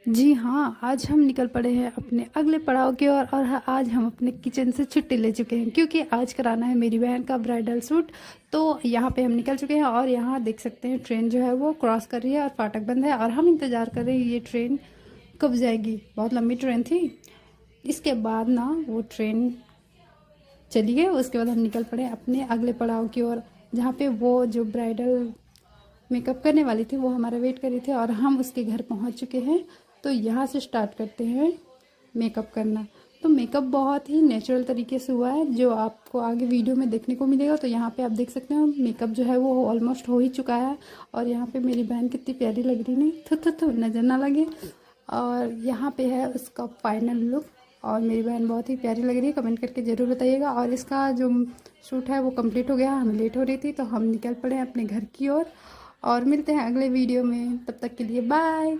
जी हाँ, आज हम निकल पड़े हैं अपने अगले पड़ाव की ओर और आज हम अपने किचन से छुट्टी ले चुके हैं क्योंकि आज कराना है मेरी बहन का ब्राइडल सूट। तो यहाँ पे हम निकल चुके हैं और यहाँ देख सकते हैं ट्रेन जो है वो क्रॉस कर रही है और फाटक बंद है और हम इंतज़ार कर रहे हैं ये ट्रेन कब जाएगी। बहुत लंबी ट्रेन थी। इसके बाद ना वो ट्रेन चली गई। उसके बाद हम निकल पड़े अपने अगले पड़ाव की ओर, जहाँ पे वो जो ब्राइडल मेकअप करने वाली थी वो हमारा वेट कर रही थी और हम उसके घर पहुंच चुके हैं। तो यहाँ से स्टार्ट करते हैं मेकअप करना। तो मेकअप बहुत ही नेचुरल तरीके से हुआ है जो आपको आगे वीडियो में देखने को मिलेगा। तो यहाँ पे आप देख सकते हो मेकअप जो है वो ऑलमोस्ट हो ही चुका है। और यहाँ पे मेरी बहन कितनी प्यारी लग रही, नहीं थु नज़र ना लगे। और यहाँ पे है उसका फाइनल लुक और मेरी बहन बहुत ही प्यारी लग रही है। कमेंट करके ज़रूर बताइएगा। और इसका जो शूट है वो कंप्लीट हो गया, हमें लेट हो रही थी तो हम निकल पड़े अपने घर की ओर। और मिलते हैं अगले वीडियो में, तब तक के लिए बाय।